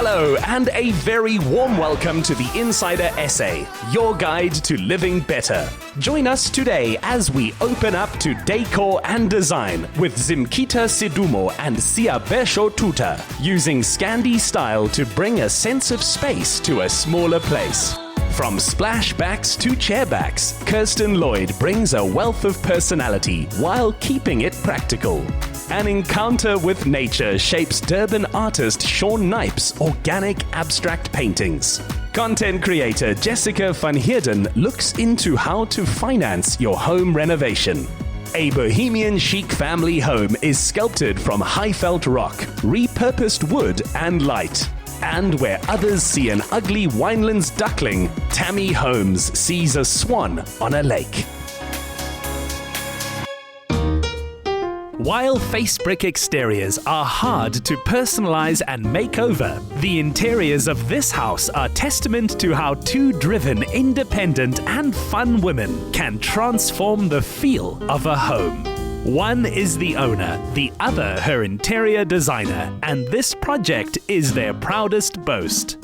Hello, and a very warm welcome to the Insider Essay, your guide to living better. Join us today as we open up to decor and design with Zimkita Sidumo and Siyabesho Thutha, using Scandi-style to bring a sense of space to a smaller place. From splashbacks to chairbacks, Kirsten Lloyd brings a wealth of personality while keeping it practical. An encounter with nature shapes Durban artist Sean Knipe's organic abstract paintings. Content creator Jessica Van Heerden looks into how to finance your home renovation. A bohemian chic family home is sculpted from high-felt rock, repurposed wood and light. And where others see an ugly Winelands duckling, Tammy Holmes sees a swan on a lake. While face brick exteriors are hard to personalize and make over, the interiors of this house are testament to how two driven, independent, and fun women can transform the feel of a home. One is the owner, the other her interior designer, and this project is their proudest boast.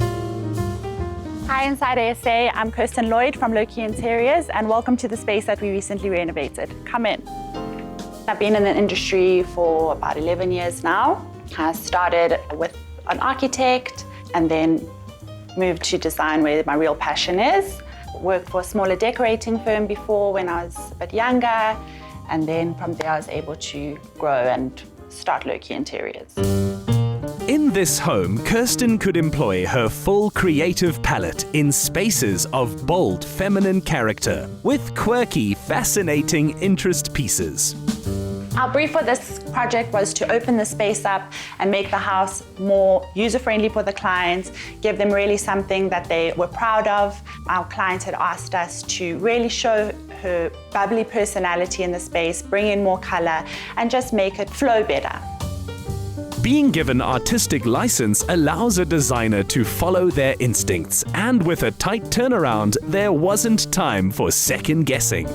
Hi Insider SA, I'm Kirsten Lloyd from Loki Interiors, and welcome to the space that we recently renovated. Come in. I've been in the industry for about 11 years now. I started with an architect and then moved to design, where my real passion is. Worked for a smaller decorating firm before when I was a bit younger, and then from there I was able to grow and start Loki Interiors. In this home, Kirsten could employ her full creative palette in spaces of bold feminine character with quirky, fascinating interest pieces. Our brief for this project was to open the space up and make the house more user-friendly for the clients, give them really something that they were proud of. Our client had asked us to really show her bubbly personality in the space, bring in more color, and just make it flow better. Being given artistic license allows a designer to follow their instincts, and with a tight turnaround, there wasn't time for second guessing.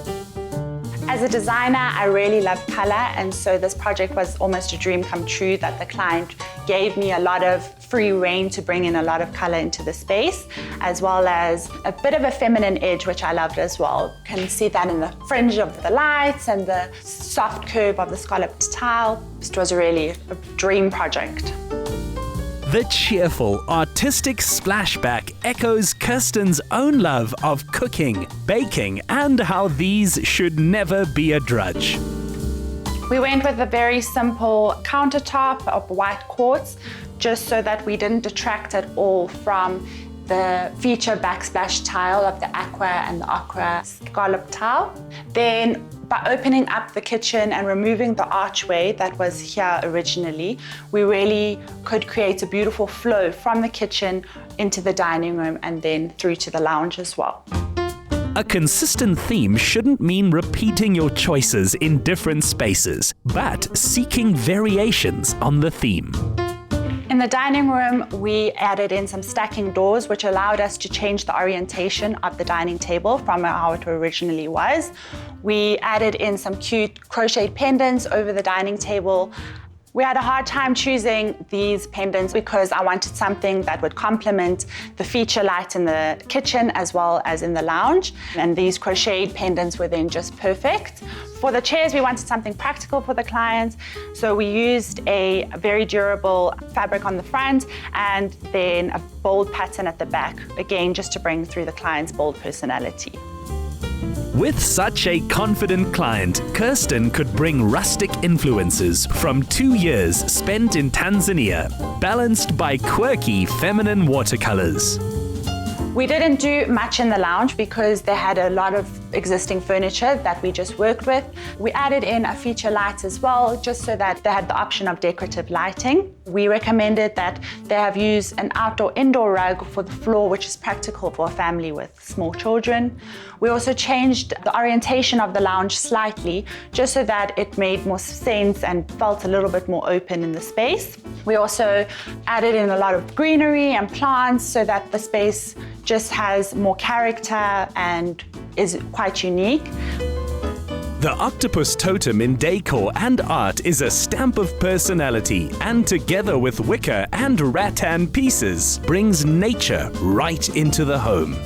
As a designer, I really love color, and so this project was almost a dream come true, that the client gave me a lot of free rein to bring in a lot of color into the space, as well as a bit of a feminine edge, which I loved as well. You can see that in the fringe of the lights and the soft curve of the scalloped tile. It was really a dream project. The cheerful, artistic splashback echoes Kirsten's own love of cooking, baking, and how these should never be a drudge. We went with a very simple countertop of white quartz, just so that we didn't detract at all from the feature backsplash tile of the aqua and the ochre scallop tile. Then, by opening up the kitchen and removing the archway that was here originally, we really could create a beautiful flow from the kitchen into the dining room and then through to the lounge as well. A consistent theme shouldn't mean repeating your choices in different spaces, but seeking variations on the theme. In the dining room, we added in some stacking doors, which allowed us to change the orientation of the dining table from how it originally was. We added in some cute crocheted pendants over the dining table. We had a hard time choosing these pendants because I wanted something that would complement the feature light in the kitchen as well as in the lounge. And these crocheted pendants were then just perfect. For the chairs, we wanted something practical for the clients. So we used a very durable fabric on the front and then a bold pattern at the back, again, just to bring through the client's bold personality. With such a confident client, Kirsten could bring rustic influences from 2 years spent in Tanzania, balanced by quirky feminine watercolors. We didn't do much in the lounge because they had a lot of existing furniture that we just worked with. We added in a feature light as well, just so that they had the option of decorative lighting. We recommended that they have used an outdoor-indoor rug for the floor, which is practical for a family with small children. We also changed the orientation of the lounge slightly, just so that it made more sense and felt a little bit more open in the space. We also added in a lot of greenery and plants so that the space just has more character and is quite unique. The octopus totem in decor and art is a stamp of personality, and together with wicker and rattan pieces, brings nature right into the home.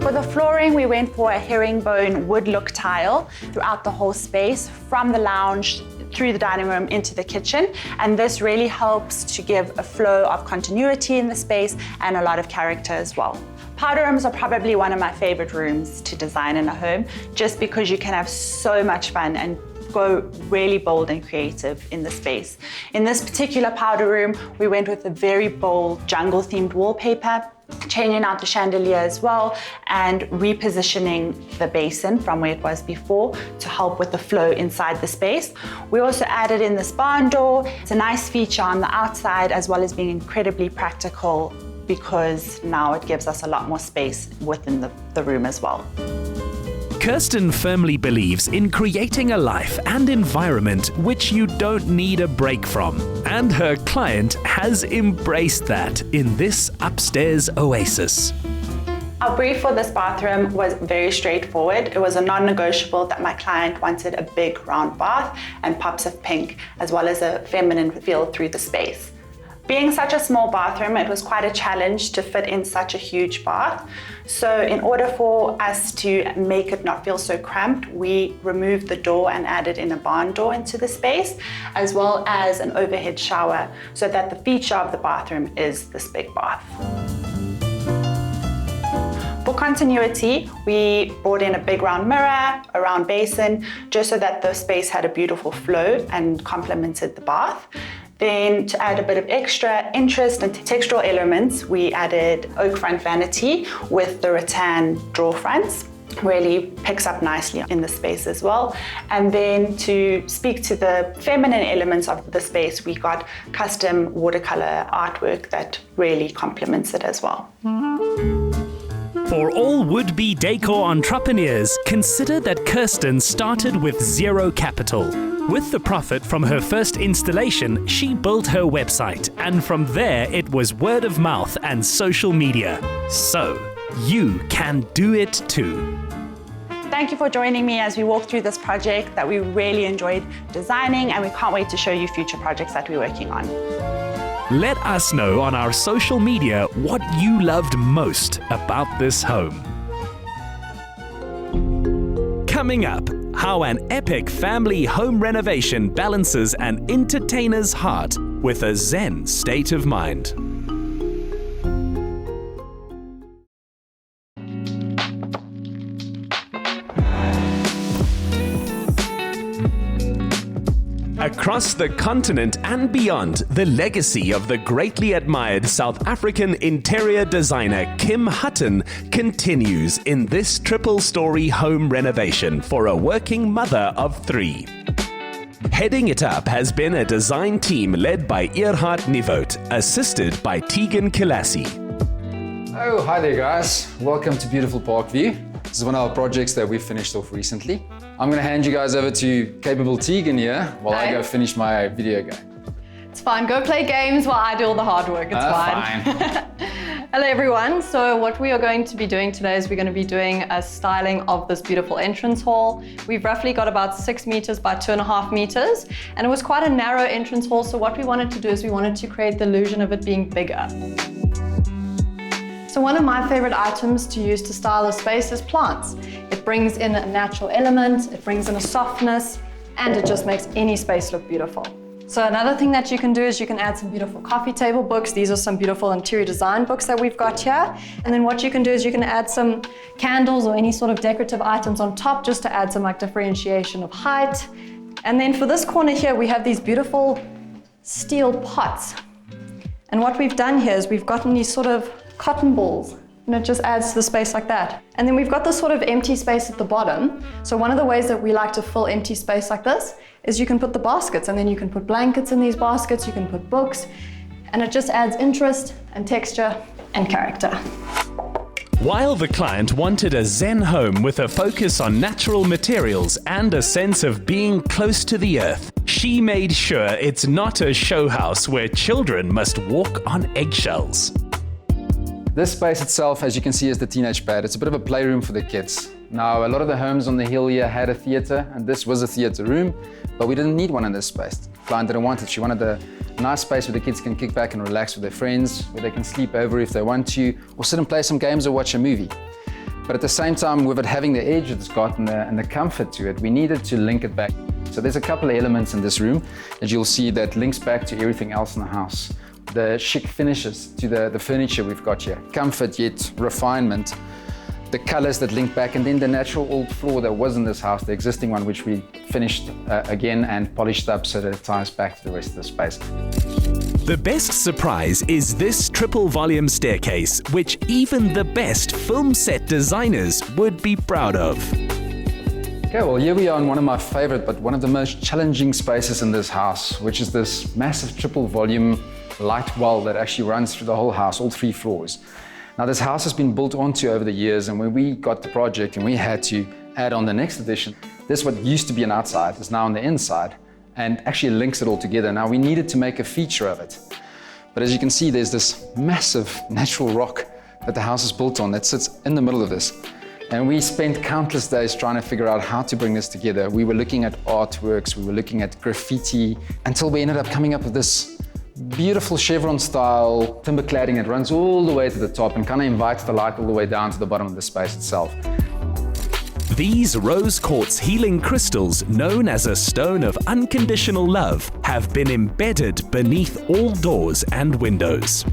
For the flooring, we went for a herringbone wood look tile throughout the whole space, from the lounge through the dining room into the kitchen, and this really helps to give a flow of continuity in the space and a lot of character as well. Powder rooms are probably one of my favorite rooms to design in a home, just because you can have so much fun and go really bold and creative in the space. In this particular powder room, we went with a very bold jungle-themed wallpaper, changing out the chandelier as well, and repositioning the basin from where it was before to help with the flow inside the space. We also added in this barn door. It's a nice feature on the outside, as well as being incredibly practical, because now it gives us a lot more space within the room as well. Kirsten firmly believes in creating a life and environment which you don't need a break from, and her client has embraced that in this upstairs oasis. Our brief for this bathroom was very straightforward. It was a non-negotiable that my client wanted a big round bath and pops of pink, as well as a feminine feel through the space. Being such a small bathroom, it was quite a challenge to fit in such a huge bath. So in order for us to make it not feel so cramped, we removed the door and added in a barn door into the space, as well as an overhead shower, so that the feature of the bathroom is this big bath. For continuity, we brought in a big round mirror, a round basin, just so that the space had a beautiful flow and complemented the bath. Then, to add a bit of extra interest and textural elements, we added oak front vanity with the rattan drawer fronts. Really picks up nicely in the space as well. And then, to speak to the feminine elements of the space, we got custom watercolor artwork that really complements it as well. For all would-be decor entrepreneurs, consider that Kirsten started with zero capital. With the profit from her first installation, she built her website, and from there it was word of mouth and social media. So, you can do it too. Thank you for joining me as we walk through this project that we really enjoyed designing, and we can't wait to show you future projects that we're working on. Let us know on our social media what you loved most about this home. Coming up, how an epic family home renovation balances an entertainer's heart with a zen state of mind. Across the continent and beyond, the legacy of the greatly admired South African interior designer Kim Hutton continues in this triple-story home renovation for a working mother of 3. Heading it up has been a design team led by Earhart Nivot, assisted by Tegan Killassie. Oh, hi there guys. Welcome to beautiful Parkview. This is one of our projects that we finished off recently. I'm going to hand you guys over to capable Tegan here while I go finish my video game. It's fine. Go play games while I do all the hard work. It's fine. Hello everyone. So what we are going to be doing today is we're going to be doing a styling of this beautiful entrance hall. We've roughly got about 6 meters by 2.5 meters, and it was quite a narrow entrance hall. So what we wanted to do is we wanted to create the illusion of it being bigger. So one of my favorite items to use to style a space is plants. It brings in a natural element, it brings in a softness, and it just makes any space look beautiful. So another thing that you can do is you can add some beautiful coffee table books. These are some beautiful interior design books that we've got here. And then what you can do is you can add some candles or any sort of decorative items on top just to add some like differentiation of height. And then for this corner here, we have these beautiful steel pots. And what we've done here is we've gotten these sort of cotton balls, and it just adds to the space like that. And then we've got this sort of empty space at the bottom. So one of the ways that we like to fill empty space like this is you can put the baskets, and then you can put blankets in these baskets, you can put books, and it just adds interest and texture and character. While the client wanted a zen home with a focus on natural materials and a sense of being close to the earth, she made sure it's not a show house where children must walk on eggshells. This space itself, as you can see, is the teenage pad. It's a bit of a playroom for the kids. Now, a lot of the homes on the hill here had a theatre, and this was a theatre room, but we didn't need one in this space. The client didn't want it. She wanted a nice space where the kids can kick back and relax with their friends, where they can sleep over if they want to, or sit and play some games or watch a movie. But at the same time, with it having the edge it's got and the comfort to it, we needed to link it back. So there's a couple of elements in this room that you'll see that links back to everything else in the house. The chic finishes to the furniture we've got here. Comfort yet refinement. The colors that link back, and then the natural old floor that was in this house, the existing one, which we finished again and polished up so that it ties back to the rest of the space. The best surprise is this triple volume staircase, which even the best film set designers would be proud of. Okay, well, here we are in one of my favorite, but one of the most challenging spaces in this house, which is this massive triple volume light wall that actually runs through the whole house, all 3 floors. Now, this house has been built onto over the years, and when we got the project and we had to add on the next addition, this what used to be an outside is now on the inside and actually links it all together. Now, we needed to make a feature of it. But as you can see, there's this massive natural rock that the house is built on that sits in the middle of this. And we spent countless days trying to figure out how to bring this together. We were looking at artworks, we were looking at graffiti, until we ended up coming up with this beautiful chevron style timber cladding that runs all the way to the top and kind of invites the light all the way down to the bottom of the space itself. These rose quartz healing crystals, known as a stone of unconditional love, have been embedded beneath all doors and windows.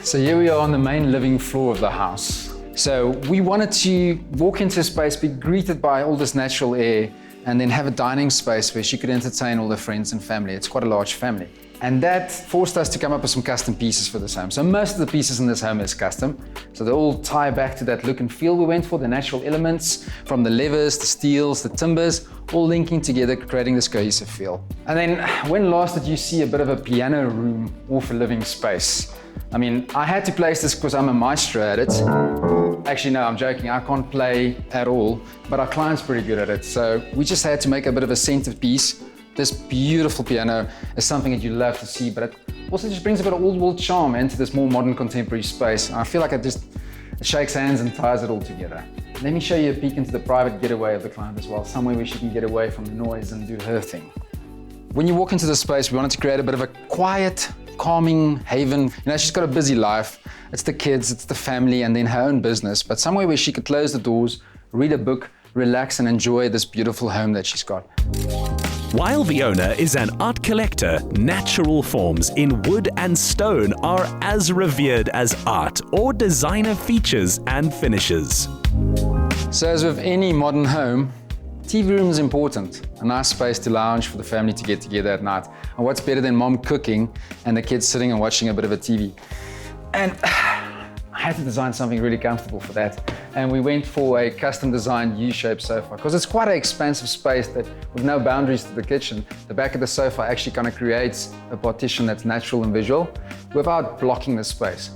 So here we are on the main living floor of the house. So we wanted to walk into a space, be greeted by all this natural air, and then have a dining space where she could entertain all her friends and family. It's quite a large family. And that forced us to come up with some custom pieces for this home. So most of the pieces in this home is custom. So they all tie back to that look and feel we went for, the natural elements from the levers, the steels, the timbers, all linking together, creating this cohesive feel. And then when last did you see a bit of a piano room off a living space? I mean, I had to place this because I'm a maestro at it. Actually, no, I'm joking. I can't play at all, but our client's pretty good at it. So we just had to make a bit of a centerpiece. This beautiful piano is something that you love to see, but it also just brings a bit of old world charm into this more modern contemporary space. And I feel like it shakes hands and ties it all together. Let me show you a peek into the private getaway of the client as well, somewhere where she can get away from the noise and do her thing. When you walk into the space, we wanted to create a bit of a quiet, calming haven. You know, she's got a busy life. It's the kids, it's the family, and then her own business, but somewhere where she could close the doors, read a book, relax and enjoy this beautiful home that she's got. While the owner is an art collector, natural forms in wood and stone are as revered as art or designer features and finishes. So as with any modern home, TV room is important. A nice space to lounge for the family to get together at night. And what's better than mom cooking and the kids sitting and watching a bit of a TV? And I had to design something really comfortable for that. And we went for a custom designed U-shaped sofa because it's quite an expansive space that with no boundaries to the kitchen. The back of the sofa actually kind of creates a partition that's natural and visual without blocking the space.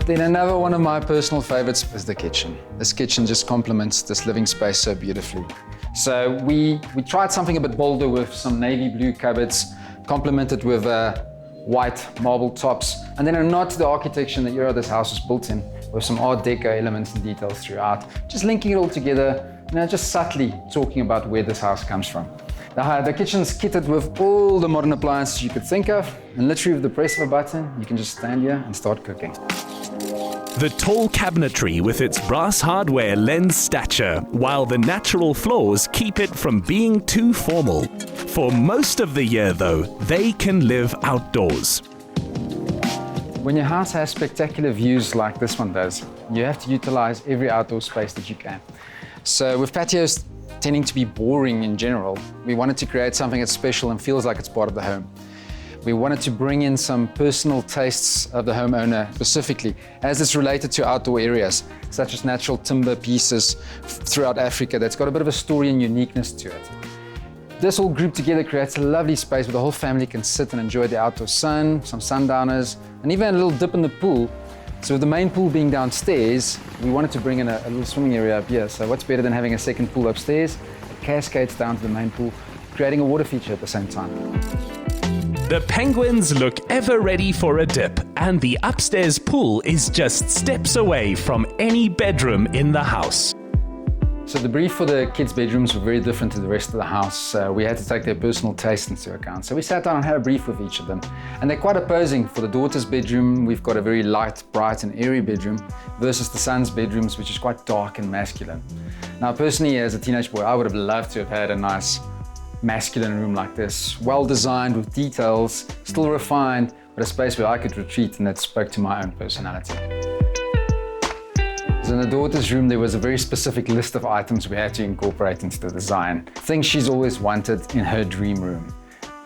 Then another one of my personal favorites is the kitchen. This kitchen just complements this living space so beautifully. So we tried something a bit bolder with some navy blue cupboards, complemented with white marble tops, and then a nod to the architecture and the era this house was built in, with some Art Deco elements and details throughout, just linking it all together, you know, just subtly talking about where this house comes from. The kitchen's kitted with all the modern appliances you could think of, and literally with the press of a button, you can just stand here and start cooking. The tall cabinetry with its brass hardware lends stature, while the natural floors keep it from being too formal. For most of the year, though, they can live outdoors. When your house has spectacular views like this one does, you have to utilize every outdoor space that you can. So with patios tending to be boring in general, we wanted to create something that's special and feels like it's part of the home. We wanted to bring in some personal tastes of the homeowner specifically, as it's related to outdoor areas, such as natural timber pieces throughout Africa that's got a bit of a story and uniqueness to it. This all grouped together creates a lovely space where the whole family can sit and enjoy the outdoor sun, some sundowners, and even a little dip in the pool. So with the main pool being downstairs, we wanted to bring in a little swimming area up here. So what's better than having a second pool upstairs? It cascades down to the main pool, creating a water feature at the same time. The penguins look ever ready for a dip, and the upstairs pool is just steps away from any bedroom in the house. So the brief for the kids' bedrooms were very different to the rest of the house. We had to take their personal taste into account. So we sat down and had a brief with each of them. And they're quite opposing. For the daughter's bedroom, we've got a very light, bright and airy bedroom versus the son's bedrooms, which is quite dark and masculine. Now, personally, as a teenage boy, I would have loved to have had a nice masculine room like this. Well designed with details, still refined, but a space where I could retreat and that spoke to my own personality. So in the daughter's room, there was a very specific list of items we had to incorporate into the design. Things she's always wanted in her dream room.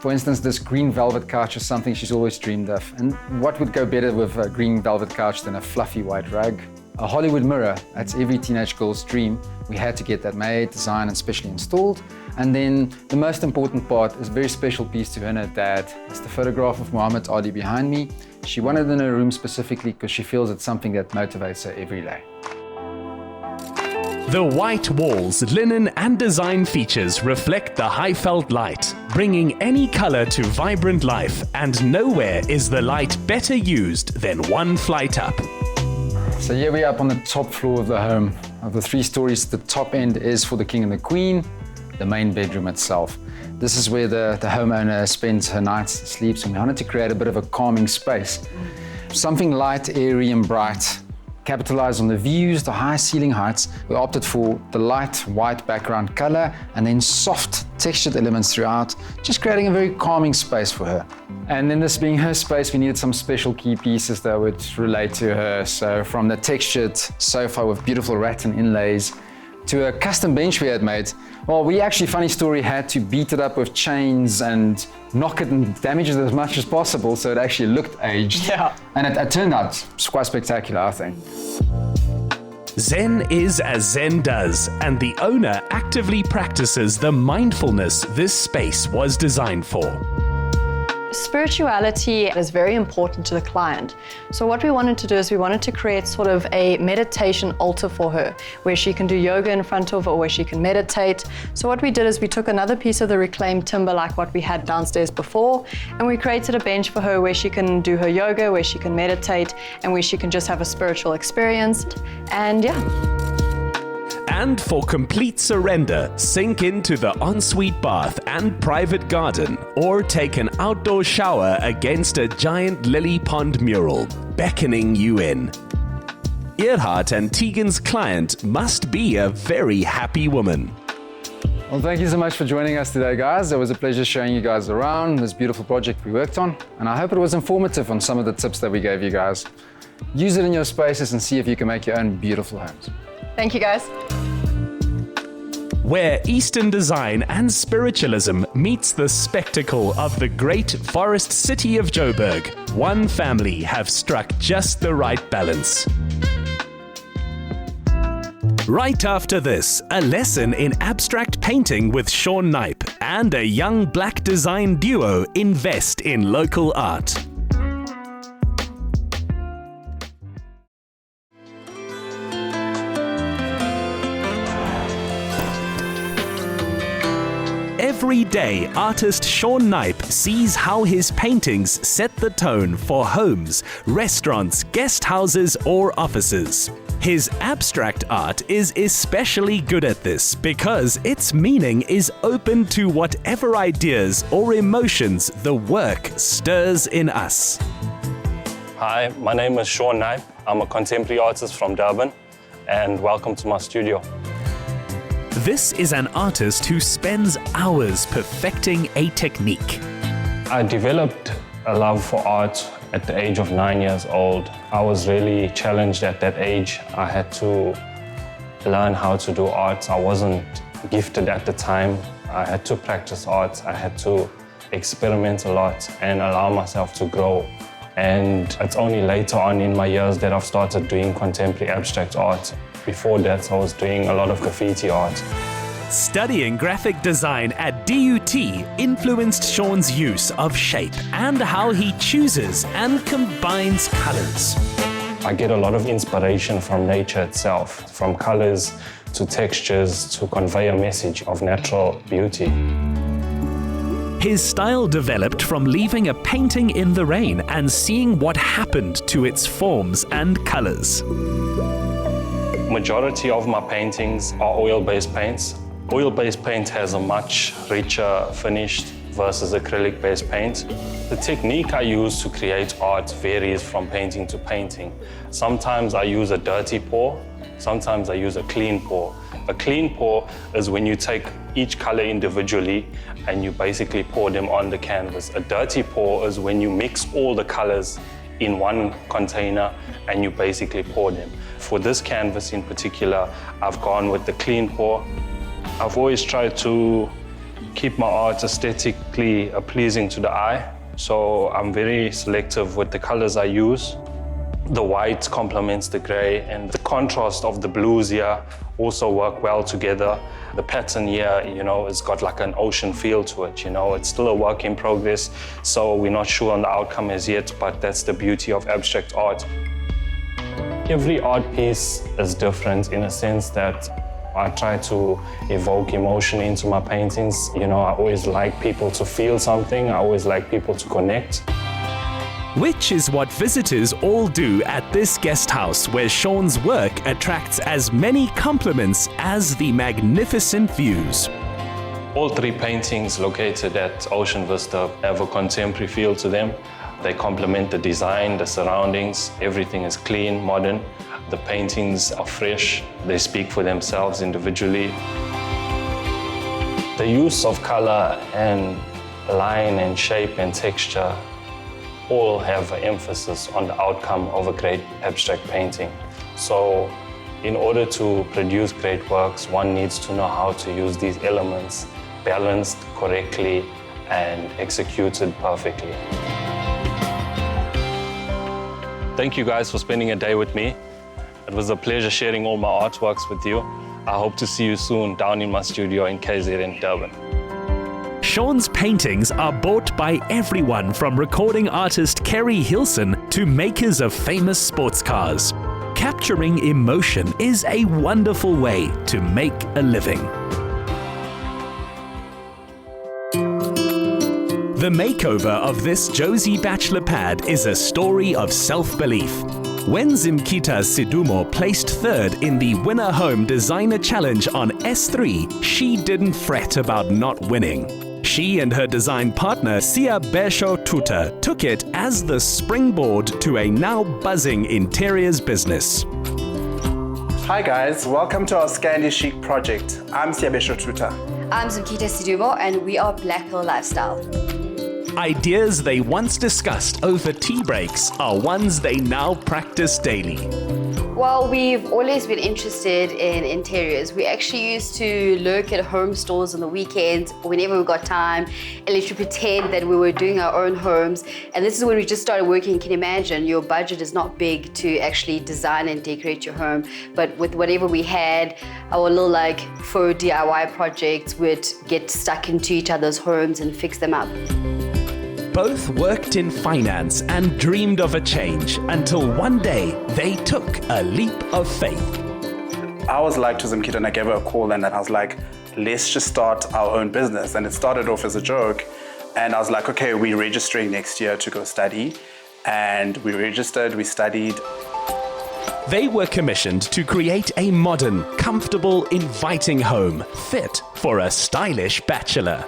For instance, this green velvet couch is something she's always dreamed of. And what would go better with a green velvet couch than a fluffy white rug? A Hollywood mirror, that's every teenage girl's dream. We had to get that made, designed and specially installed. And then the most important part is a very special piece to her and her dad. It's the photograph of Muhammad Ali behind me. She wanted it in her room specifically because she feels it's something that motivates her every day. The white walls, linen and design features reflect the high-felt light, bringing any color to vibrant life, and nowhere is the light better used than one flight up. So here we are up on the top floor of the home. Of the 3 stories, the top end is for the king and the queen, the main bedroom itself. This is where the homeowner spends her nights, sleeps, and we wanted to create a bit of a calming space. Something light, airy and bright. Capitalize on the views, the high ceiling heights. We opted for the light white background color and then soft textured elements throughout, just creating a very calming space for her. And then this being her space, we needed some special key pieces that would relate to her. So from the textured sofa with beautiful rattan inlays to a custom bench we had made. Well, we actually, funny story, had to beat it up with chains and knock it and damage it as much as possible so it actually looked aged. Yeah. And it turned out quite spectacular, I think. Zen is as Zen does, and the owner actively practices the mindfulness this space was designed for. Spirituality is very important to the client. So what we wanted to do is we wanted to create sort of a meditation altar for her, where she can do yoga in front of, or where she can meditate. So what we did is we took another piece of the reclaimed timber like what we had downstairs before, and we created a bench for her where she can do her yoga, where she can meditate, and where she can just have a spiritual experience. And yeah. And for complete surrender, sink into the ensuite bath and private garden, or take an outdoor shower against a giant lily pond mural, beckoning you in. Earhart and Tegan's client must be a very happy woman. Well, thank you so much for joining us today, guys. It was a pleasure showing you guys around this beautiful project we worked on, and I hope it was informative on some of the tips that we gave you guys. Use it in your spaces and see if you can make your own beautiful homes. Thank you, guys. Where Eastern design and spiritualism meets the spectacle of the great forest city of Joburg, one family have struck just the right balance. Right after this, a lesson in abstract painting with Sean Knipe and a young black design duo invest in local art. Every day, artist Sean Knipe sees how his paintings set the tone for homes, restaurants, guest houses, or offices. His abstract art is especially good at this because its meaning is open to whatever ideas or emotions the work stirs in us. Hi, my name is Sean Knipe. I'm a contemporary artist from Durban, and welcome to my studio. This is an artist who spends hours perfecting a technique. I developed a love for art at the age of 9 years old. I was really challenged at that age. I had to learn how to do art. I wasn't gifted at the time. I had to practice art. I had to experiment a lot and allow myself to grow. And it's only later on in my years that I've started doing contemporary abstract art. Before that, I was doing a lot of graffiti art. Studying graphic design at DUT influenced Sean's use of shape and how he chooses and combines colors. I get a lot of inspiration from nature itself, from colors to textures to convey a message of natural beauty. His style developed from leaving a painting in the rain and seeing what happened to its forms and colors. Majority of my paintings are oil-based paints. Oil-based paint has a much richer finish versus acrylic-based paint. The technique I use to create art varies from painting to painting. Sometimes I use a dirty pour, sometimes I use a clean pour. A clean pour is when you take each color individually and you basically pour them on the canvas. A dirty pour is when you mix all the colors in one container and you basically pour them. For this canvas in particular, I've gone with the clean pour. I've always tried to keep my art aesthetically pleasing to the eye, so I'm very selective with the colors I use. The white complements the gray, and the contrast of the blues here also work well together. The pattern here, it's got like an ocean feel to it, It's still a work in progress, so we're not sure on the outcome as yet, but that's the beauty of abstract art. Every art piece is different in a sense that I try to evoke emotion into my paintings. I always like people to feel something. I always like people to connect. Which is what visitors all do at this guest house, where Sean's work attracts as many compliments as the magnificent views. All three paintings located at Ocean Vista have a contemporary feel to them. They complement the design, the surroundings. Everything is clean, modern. The paintings are fresh. They speak for themselves individually. The use of color and line and shape and texture all have an emphasis on the outcome of a great abstract painting. So in order to produce great works, one needs to know how to use these elements balanced correctly and executed perfectly. Thank you guys for spending a day with me. It was a pleasure sharing all my artworks with you. I hope to see you soon down in my studio in KZN, Durban. Sean's paintings are bought by everyone from recording artist Kerry Hilson to makers of famous sports cars. Capturing emotion is a wonderful way to make a living. The makeover of this Josie Bachelor pad is a story of self-belief. When Zimkita Sidumo placed third in the Winner Home Designer Challenge on S3, she didn't fret about not winning. She and her design partner Siyabesho Thutha took it as the springboard to a now buzzing interiors business. Hi guys, welcome to our Scandi Chic project. I'm Siyabesho Thutha. I'm Zimkita Sidumo and we are Black Pearl Lifestyle. Ideas they once discussed over tea breaks are ones they now practice daily. Well, we've always been interested in interiors. We actually used to lurk at home stores on the weekends whenever we got time and literally pretend that we were doing our own homes. And this is when we just started working. You can imagine your budget is not big to actually design and decorate your home. But with whatever we had, our little faux DIY projects would get stuck into each other's homes and fix them up. Both worked in finance and dreamed of a change until one day they took a leap of faith. I was like to Zimkita and I gave her a call and I was like, let's just start our own business. And it started off as a joke. And I was like, okay, we're registering next year to go study. And we registered, we studied. They were commissioned to create a modern, comfortable, inviting home fit for a stylish bachelor.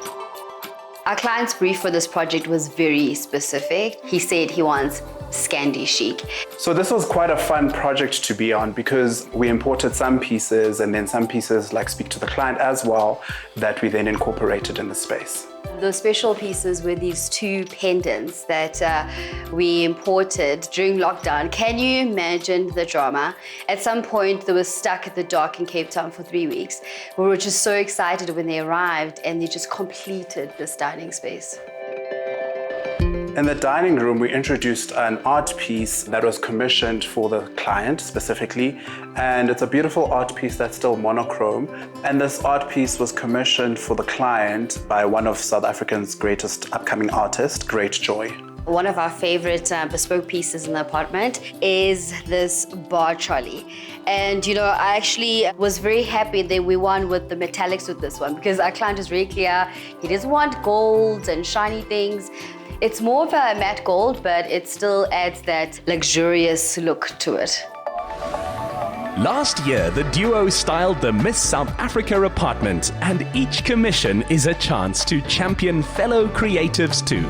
Our client's brief for this project was very specific. He said he wants Scandi chic. So this was quite a fun project to be on because we imported some pieces and then some pieces speak to the client as well that we then incorporated in the space. The special pieces were these two pendants that we imported during lockdown. Can you imagine the drama? At some point, they were stuck at the dock in Cape Town for 3 weeks. We were just so excited when they arrived and they just completed this dining space. In the dining room, we introduced an art piece that was commissioned for the client specifically, and it's a beautiful art piece that's still monochrome. And this art piece was commissioned for the client by one of South Africa's greatest upcoming artists, Great Joy. One of our favorite bespoke pieces in the apartment is this bar trolley. And you know, I actually was very happy that we won with the metallics with this one, because our client is very clear. He doesn't want golds and shiny things. It's more of a matte gold, but it still adds that luxurious look to it. Last year, the duo styled the Miss South Africa apartment, and each commission is a chance to champion fellow creatives too.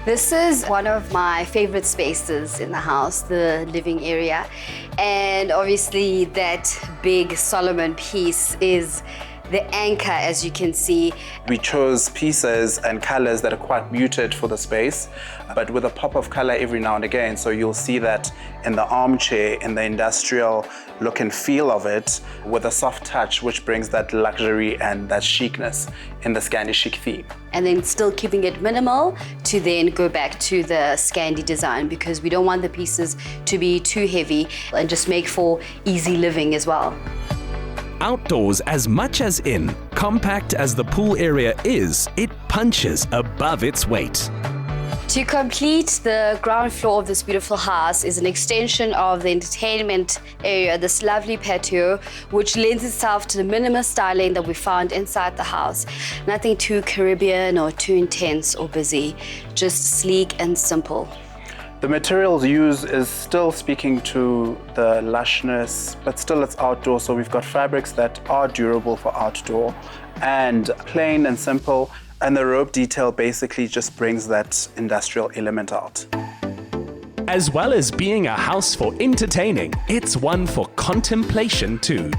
This is one of my favorite spaces in the house, the living area. And obviously that big Solomon piece is the anchor, as you can see. We chose pieces and colors that are quite muted for the space, but with a pop of color every now and again. So you'll see that in the armchair, in the industrial look and feel of it, with a soft touch, which brings that luxury and that chicness in the Scandi chic theme. And then still keeping it minimal to then go back to the Scandi design, because we don't want the pieces to be too heavy and just make for easy living as well. Outdoors as much as in, compact as the pool area is, it punches above its weight. To complete the ground floor of this beautiful house is an extension of the entertainment area, this lovely patio, which lends itself to the minimalist styling that we found inside the house. Nothing too Caribbean or too intense or busy, just sleek and simple. The materials used is still speaking to the lushness, but still it's outdoor, so we've got fabrics that are durable for outdoor and plain and simple, and the rope detail basically just brings that industrial element out. As well as being a house for entertaining, it's one for contemplation too.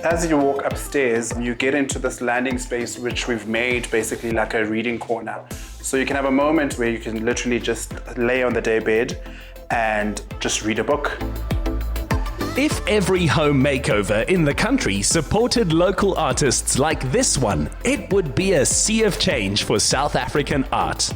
As you walk upstairs, you get into this landing space which we've made basically like a reading corner. So you can have a moment where you can literally just lay on the day bed and just read a book. If every home makeover in the country supported local artists like this one, it would be a sea of change for South African art.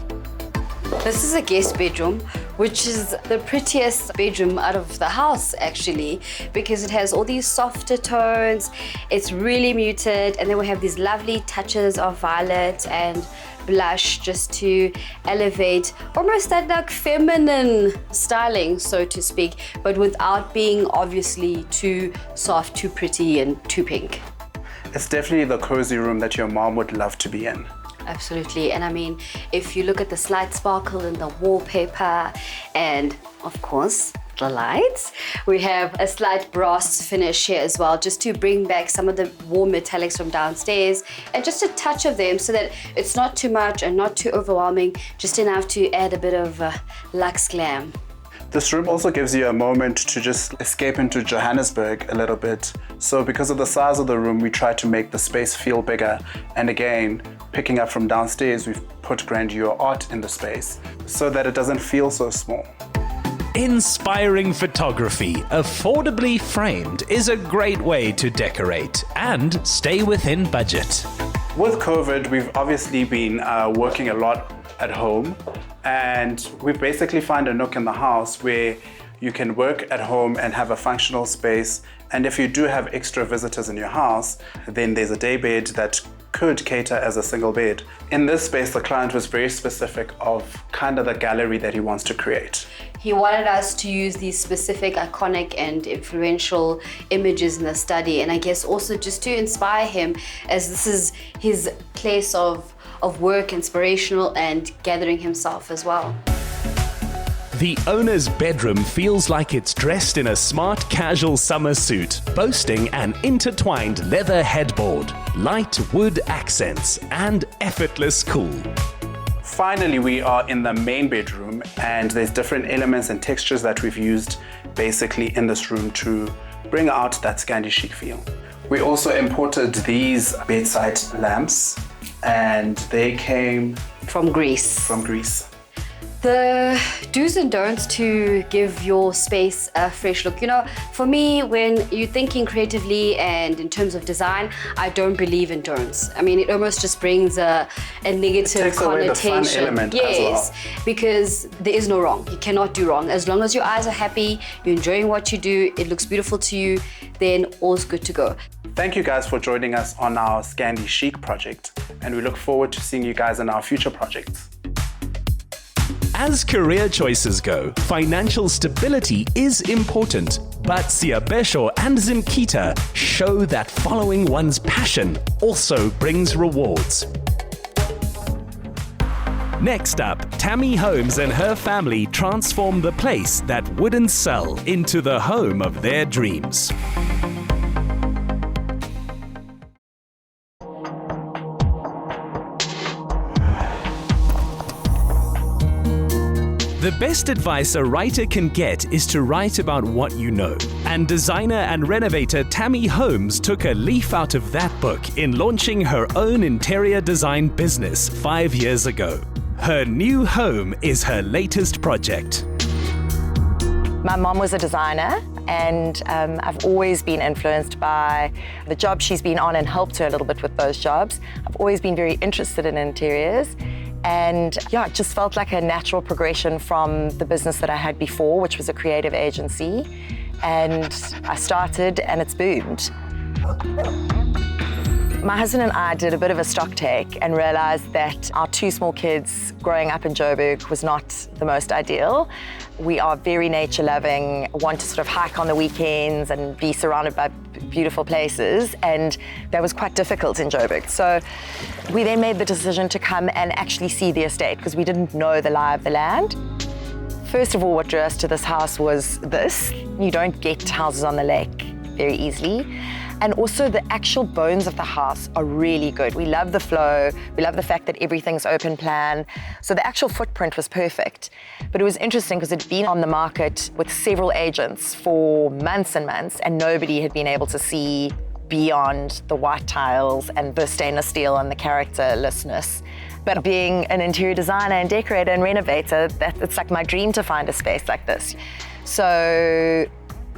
This is a guest bedroom, which is the prettiest bedroom out of the house actually, because it has all these softer tones, it's really muted, and then we have these lovely touches of violet and blush just to elevate almost that like feminine styling, so to speak, but without being obviously too soft, too pretty and too pink. It's definitely the cozy room that your mom would love to be in. Absolutely, and I mean, if you look at the slight sparkle in the wallpaper and of course the lights, we have a slight brass finish here as well, just to bring back some of the warm metallics from downstairs and just a touch of them so that it's not too much and not too overwhelming, just enough to add a bit of luxe glam. This room also gives you a moment to just escape into Johannesburg a little bit. So because of the size of the room, we try to make the space feel bigger. And again, picking up from downstairs, we've put grandeur art in the space so that it doesn't feel so small. Inspiring photography, affordably framed, is a great way to decorate and stay within budget. With COVID, we've obviously been working a lot at home, and we've basically found a nook in the house where you can work at home and have a functional space. And if you do have extra visitors in your house, then there's a day bed that could cater as a single bed. In this space, the client was very specific of kind of the gallery that he wants to create. He wanted us to use these specific iconic and influential images in the study, and I guess also just to inspire him, as this is his place of work, inspirational and gathering himself as well. The owner's bedroom feels like it's dressed in a smart casual summer suit, boasting an intertwined leather headboard, light wood accents and effortless cool. Finally, we are in the main bedroom, and there's different elements and textures that we've used basically in this room to bring out that Scandi chic feel. We also imported these bedside lamps, and they came from Greece. The do's and don'ts to give your space a fresh look. You know, for me, when you're thinking creatively and in terms of design, I don't believe in don'ts. I mean, it almost just brings a negative connotation. Away the fun element as well. Because there is no wrong. You cannot do wrong. As long as your eyes are happy, you're enjoying what you do, it looks beautiful to you, then all's good to go. Thank you guys for joining us on our Scandi Chic project, and we look forward to seeing you guys in our future projects. As career choices go, financial stability is important, but Siyabesho and Zimkita show that following one's passion also brings rewards. Next up, Tammy Holmes and her family transform the place that wouldn't sell into the home of their dreams. The best advice a writer can get is to write about what you know. And designer and renovator Tammy Holmes took a leaf out of that book in launching her own interior design business 5 years ago. Her new home is her latest project. My mom was a designer, and I've always been influenced by the job she's been on and helped her a little bit with those jobs. I've always been very interested in interiors. And yeah, it just felt like a natural progression from the business that I had before, which was a creative agency. And I started and it's boomed. My husband and I did a bit of a stock take and realized that our 2 small kids growing up in Joburg was not the most ideal. We are very nature loving, want to sort of hike on the weekends and be surrounded by beautiful places, and that was quite difficult in Joburg. So we then made the decision to come and actually see the estate because we didn't know the lie of the land. First of all, what drew us to this house was this. You don't get houses on the lake very easily. And also the actual bones of the house are really good. We love the flow. We love the fact that everything's open plan. So the actual footprint was perfect. But it was interesting because it'd been on the market with several agents for months and months, and nobody had been able to see beyond the white tiles and the stainless steel and the characterlessness. But being an interior designer and decorator and renovator, it's like my dream to find a space like this. So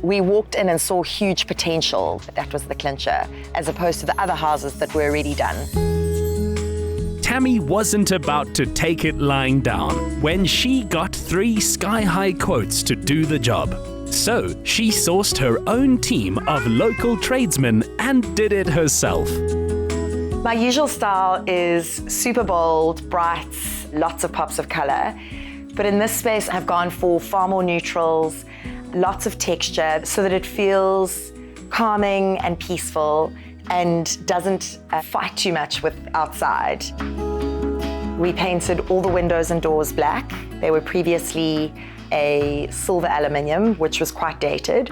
we walked in and saw huge potential. That was the clincher, as opposed to the other houses that were already done. Tammy wasn't about to take it lying down when she got 3 sky-high quotes to do the job. So she sourced her own team of local tradesmen and did it herself. My usual style is super bold, bright, lots of pops of color. But in this space, I've gone for far more neutrals, lots of texture so that it feels calming and peaceful and doesn't fight too much with outside. We painted all the windows and doors black. They were previously a silver aluminium, which was quite dated,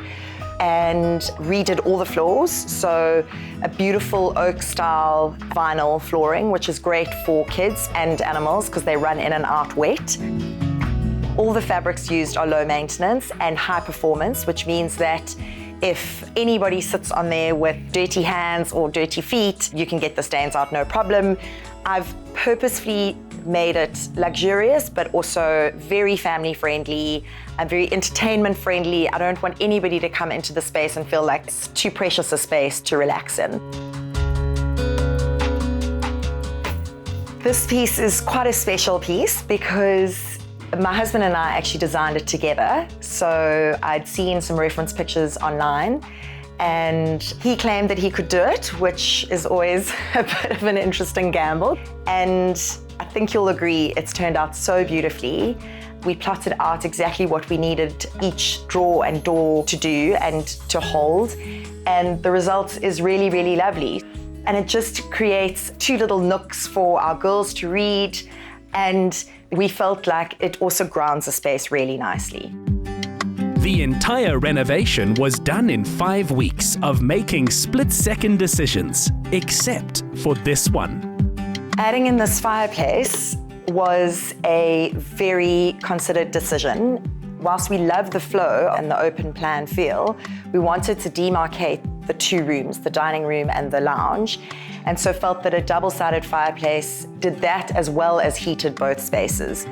and redid all the floors. So a beautiful oak style vinyl flooring, which is great for kids and animals because they run in and out wet. All the fabrics used are low maintenance and high performance, which means that if anybody sits on there with dirty hands or dirty feet, you can get the stains out no problem. I've purposefully made it luxurious, but also very family friendly and very entertainment friendly. I don't want anybody to come into the space and feel like it's too precious a space to relax in. This piece is quite a special piece because my husband and I actually designed it together. So I'd seen some reference pictures online and he claimed that he could do it, which is always a bit of an interesting gamble. And I think you'll agree it's turned out so beautifully. We plotted out exactly what we needed each drawer and door to do and to hold. And the result is really, really lovely. And it just creates 2 little nooks for our girls to read. And we felt like it also grounds the space really nicely. The entire renovation was done in 5 weeks of making split-second decisions, except for this one. Adding in this fireplace was a very considered decision. Whilst we love the flow and the open plan feel, we wanted to demarcate the 2 rooms, the dining room and the lounge, and so felt that a double-sided fireplace did that as well as heated both spaces.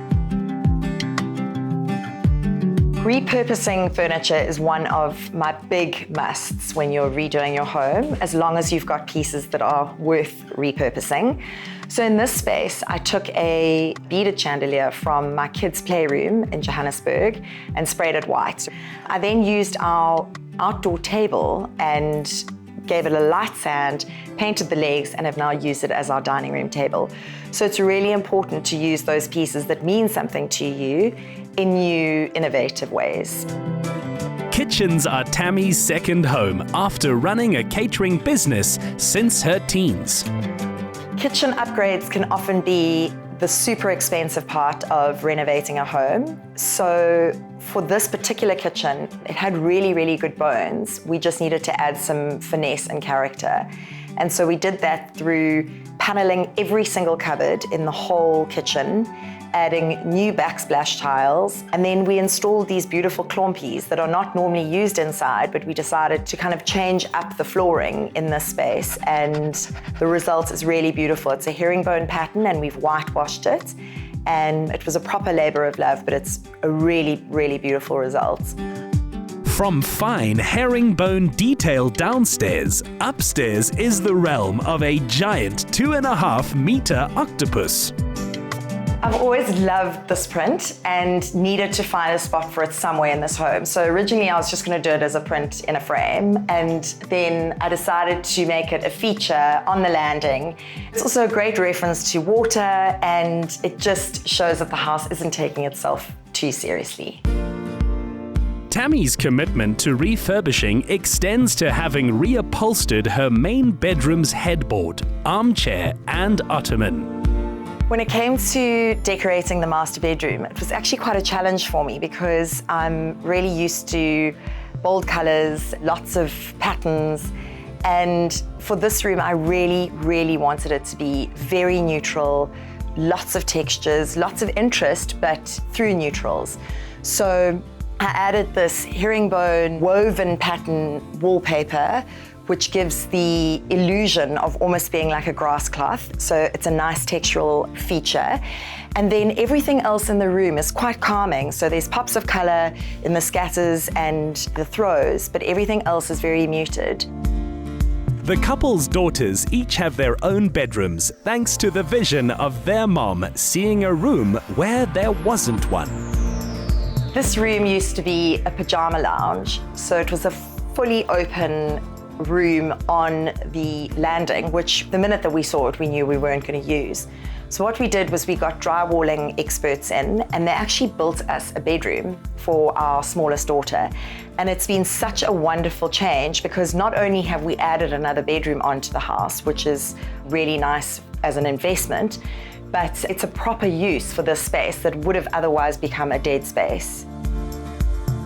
Repurposing furniture is one of my big musts when you're redoing your home, as long as you've got pieces that are worth repurposing. So in this space, I took a beaded chandelier from my kids' playroom in Johannesburg and sprayed it white. I then used our outdoor table and gave it a light sand, painted the legs, and have now used it as our dining room table. So it's really important to use those pieces that mean something to you in new, innovative ways. Kitchens are Tammy's second home after running a catering business since her teens. Kitchen upgrades can often be the super expensive part of renovating a home. So for this particular kitchen, it had really, really good bones. We just needed to add some finesse and character. And so we did that through paneling every single cupboard in the whole kitchen, adding new backsplash tiles, and then we installed these beautiful klompies that are not normally used inside, but we decided to kind of change up the flooring in this space, and the result is really beautiful. It's a herringbone pattern and we've whitewashed it, and it was a proper labor of love, but it's a really, really beautiful result. From fine herringbone detail downstairs, upstairs is the realm of a giant 2.5-meter octopus. I've always loved this print and needed to find a spot for it somewhere in this home. So originally I was just going to do it as a print in a frame, and then I decided to make it a feature on the landing. It's also a great reference to water, and it just shows that the house isn't taking itself too seriously. Tammy's commitment to refurbishing extends to having reupholstered her main bedroom's headboard, armchair, and ottoman. When it came to decorating the master bedroom, it was actually quite a challenge for me because I'm really used to bold colors, lots of patterns, and for this room I really, really wanted it to be very neutral, lots of textures, lots of interest, but through neutrals. So I added this herringbone woven pattern wallpaper, which gives the illusion of almost being like a grass cloth. So it's a nice textural feature. And then everything else in the room is quite calming. So there's pops of color in the scatters and the throws, but everything else is very muted. The couple's daughters each have their own bedrooms, thanks to the vision of their mom seeing a room where there wasn't one. This room used to be a pajama lounge. So it was a fully open room on the landing, which the minute that we saw it, we knew we weren't going to use. So what we did was we got drywalling experts in, and they actually built us a bedroom for our smallest daughter. And it's been such a wonderful change because not only have we added another bedroom onto the house, which is really nice as an investment, but it's a proper use for this space that would have otherwise become a dead space.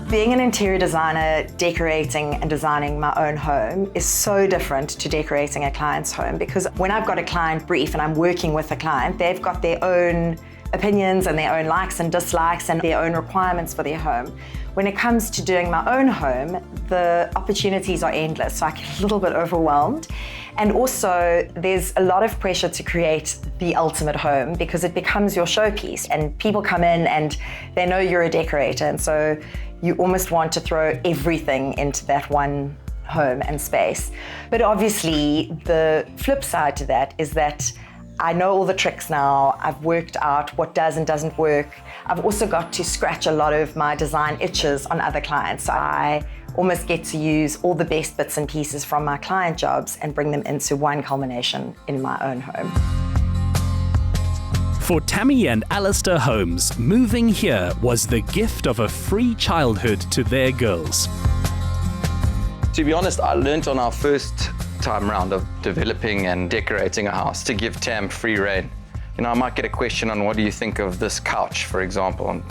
Being an interior designer, decorating and designing my own home is so different to decorating a client's home, because when I've got a client brief and I'm working with a client, they've got their own opinions and their own likes and dislikes and their own requirements for their home. When it comes to doing my own home, the opportunities are endless, so I get a little bit overwhelmed. And also, there's a lot of pressure to create the ultimate home because it becomes your showpiece, and people come in and they know you're a decorator, and so you almost want to throw everything into that one home and space. But obviously, the flip side to that is that I know all the tricks now. I've worked out what does and doesn't work. I've also got to scratch a lot of my design itches on other clients. So I almost get to use all the best bits and pieces from my client jobs and bring them into one culmination in my own home. For Tammy and Alistair Holmes, moving here was the gift of a free childhood to their girls. To be honest, I learned on our first time round of developing and decorating a house to give Tam free rein. You know, I might get a question on what do you think of this couch, for example. And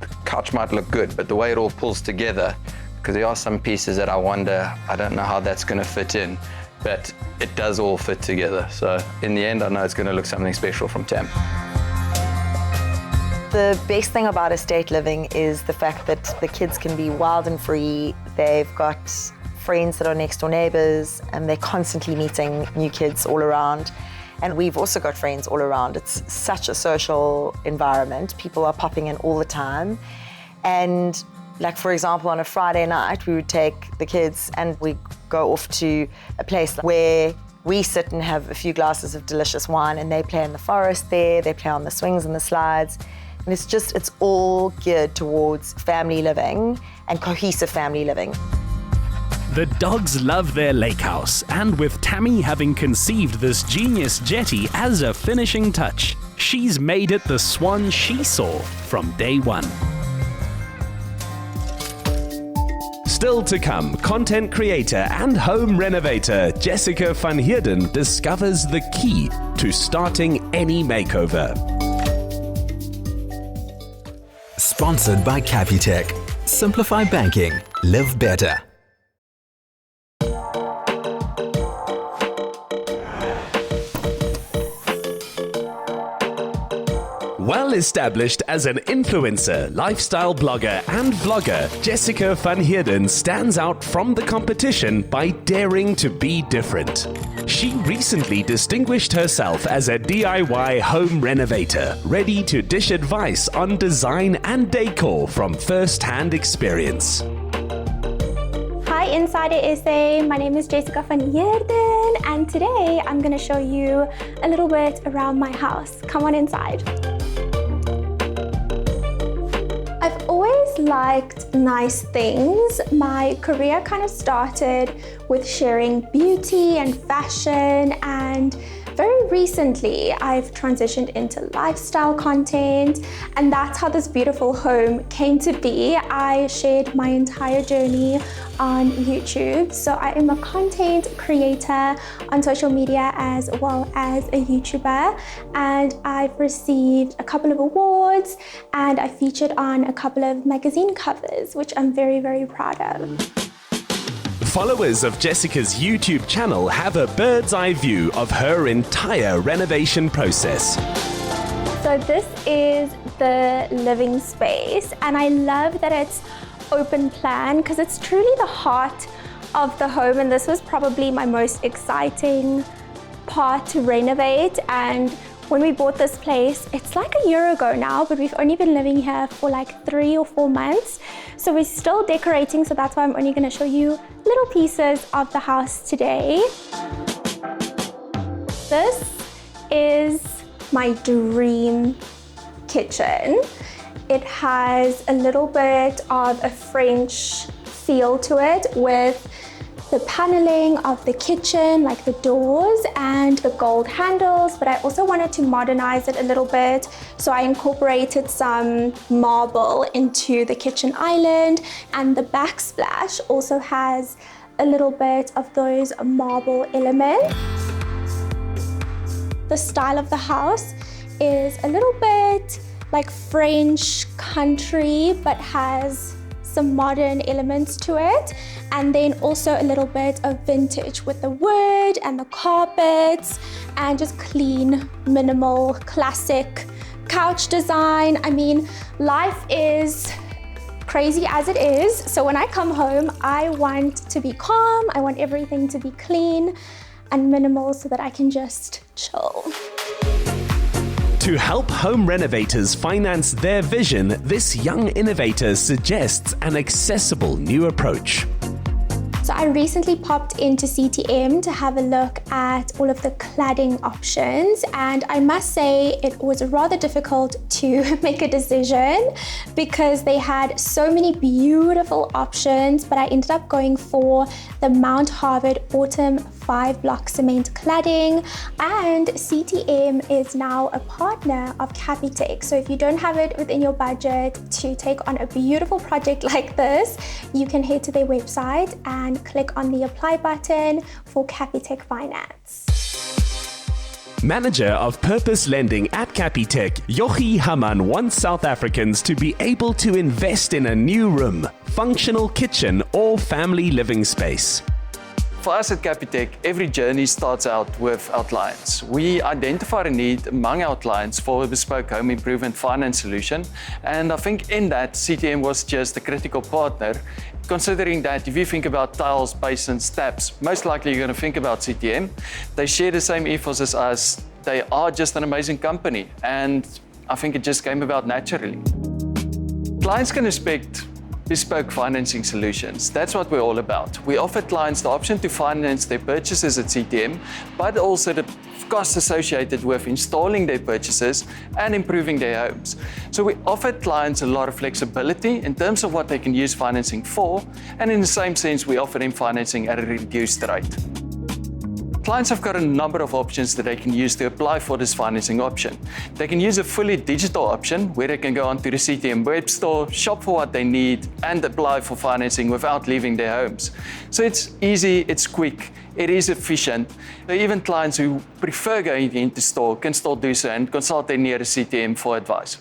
the couch might look good, but the way it all pulls together, because there are some pieces that I wonder, I don't know how that's going to fit in, but it does all fit together. So in the end, I know it's going to look something special from Tam. The best thing about estate living is the fact that the kids can be wild and free. They've got friends that are next door neighbors, and they're constantly meeting new kids all around. And we've also got friends all around. It's such a social environment. People are popping in all the time. And like, for example, on a Friday night, we would take the kids and we go off to a place where we sit and have a few glasses of delicious wine, and they play in the forest there, they play on the swings and the slides. And it's all geared towards family living and cohesive family living. The dogs love their lake house, and with Tammy having conceived this genius jetty as a finishing touch, she's made it the swan she saw from day one. Still to come, content creator and home renovator Jessica Van Heerden discovers the key to starting any makeover. Sponsored by Capitec. Simplify banking. Live better. Well established as an influencer, lifestyle blogger and vlogger, Jessica Van Heerden stands out from the competition by daring to be different. She recently distinguished herself as a DIY home renovator, ready to dish advice on design and decor from first-hand experience. Hi Insider SA, my name is Jessica Van Heerden, and today I'm going to show you a little bit around my house. Come on inside. I've always liked nice things. My career kind of started with sharing beauty and fashion, and very recently I've transitioned into lifestyle content, and that's how this beautiful home came to be. I shared my entire journey on YouTube, so I am a content creator on social media as well as a YouTuber, and I've received a couple of awards and I featured on a couple of magazine covers, which I'm very, very proud of. Followers of Jessica's YouTube channel have a bird's eye view of her entire renovation process. So this is the living space, and I love that it's open plan because it's truly the heart of the home, and this was probably my most exciting part to renovate. And when we bought this place, it's like a year ago now, but we've only been living here for like 3 or 4 months. So we're still decorating, so that's why I'm only gonna show you little pieces of the house today. This is my dream kitchen. It has a little bit of a French feel to it with the paneling of the kitchen, like the doors and the gold handles, but I also wanted to modernize it a little bit. So I incorporated some marble into the kitchen island, and the backsplash also has a little bit of those marble elements. The style of the house is a little bit like French country, but has some modern elements to it, and then also a little bit of vintage with the wood and the carpets, and just clean, minimal, classic couch design. I mean, life is crazy as it is, so when I come home, I want to be calm, I want everything to be clean and minimal so that I can just chill. To help home renovators finance their vision, this young innovator suggests an accessible new approach. So I recently popped into CTM to have a look at all of the cladding options, and I must say it was rather difficult to make a decision because they had so many beautiful options, but I ended up going for the Mount Harvard Autumn 5-block cement cladding, and CTM is now a partner of Capitec. So if you don't have it within your budget to take on a beautiful project like this, you can head to their website and click on the apply button for Capitec Finance. Manager of Purpose Lending at Capitec, Yochi Haman wants South Africans to be able to invest in a new room, functional kitchen, or family living space. For us at Capitec, every journey starts out with our clients. We identify a need among our clients for a bespoke home improvement finance solution, and I think in that, CTM was just a critical partner, considering that if you think about tiles, basins, taps, most likely you're going to think about CTM. They share the same ethos as us. They are just an amazing company, and I think it just came about naturally. Clients can expect bespoke financing solutions. That's what we're all about. We offer clients the option to finance their purchases at CTM, but also the costs associated with installing their purchases and improving their homes. So we offer clients a lot of flexibility in terms of what they can use financing for, and in the same sense, we offer them financing at a reduced rate. Clients have got a number of options that they can use to apply for this financing option. They can use a fully digital option where they can go onto the CTM web store, shop for what they need, and apply for financing without leaving their homes. So it's easy, it's quick, it is efficient. Even clients who prefer going into store can still do so and consult their nearest CTM for advice.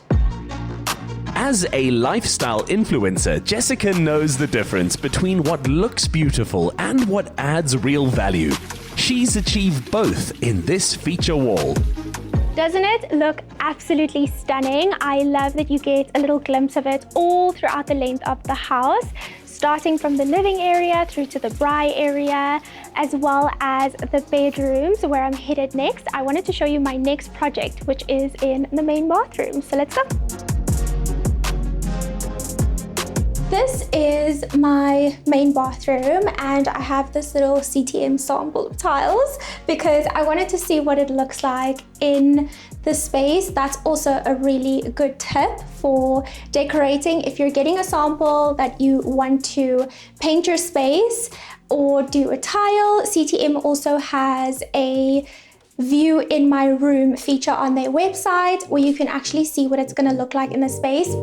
As a lifestyle influencer, Jessica knows the difference between what looks beautiful and what adds real value. She's achieved both in this feature wall. Doesn't it look absolutely stunning? I love that you get a little glimpse of it all throughout the length of the house, starting from the living area through to the braai area, as well as the bedrooms where I'm headed next. I wanted to show you my next project, which is in the main bathroom. So let's go. This is my main bathroom, and I have this little CTM sample of tiles because I wanted to see what it looks like in the space. That's also a really good tip for decorating. If you're getting a sample that you want to paint your space or do a tile, CTM also has a view in my room feature on their website where you can actually see what it's going to look like in the space.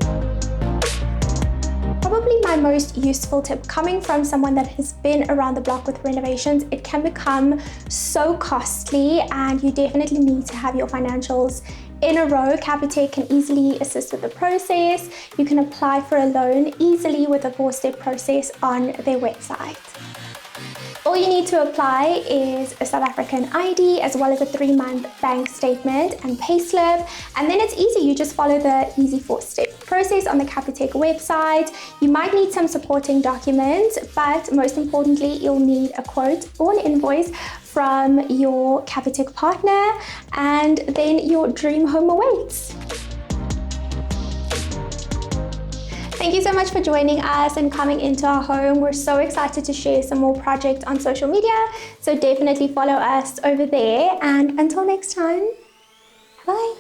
Probably my most useful tip coming from someone that has been around the block with renovations. It can become so costly and you definitely need to have your financials in a row. Capitec can easily assist with the process. You can apply for a loan easily with a 4-step process on their website. All you need to apply is a South African ID as well as a 3-month bank statement and payslip, and then it's easy. You just follow the easy 4-step process on the Capitec website. You might need some supporting documents, but most importantly, you'll need a quote or an invoice from your Capitec partner, and then your dream home awaits. Thank you so much for joining us and coming into our home. We're so excited to share some more projects on social media, so definitely follow us over there. And until next time, bye.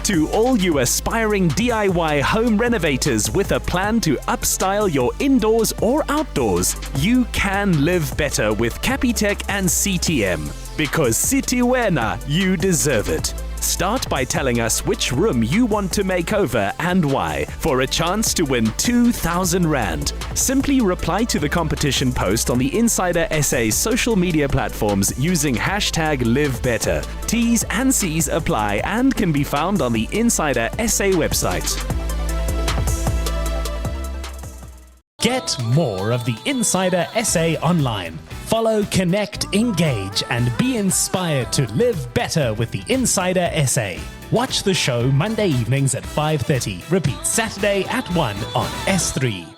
To all you aspiring DIY home renovators with a plan to upstyle your indoors or outdoors, you can live better with Capitec and CTM. Because Sitiwena, you deserve it. Start by telling us which room you want to make over and why for a chance to win 2,000 Rand. Simply reply to the competition post on the Insider SA social media platforms using #LiveBetter. T's and C's apply and can be found on the Insider SA website. Get more of the Insider SA online. Follow, connect, engage, and be inspired to live better with the Insider SA. Watch the show Monday evenings at 5:30. Repeat Saturday at 1 on S3.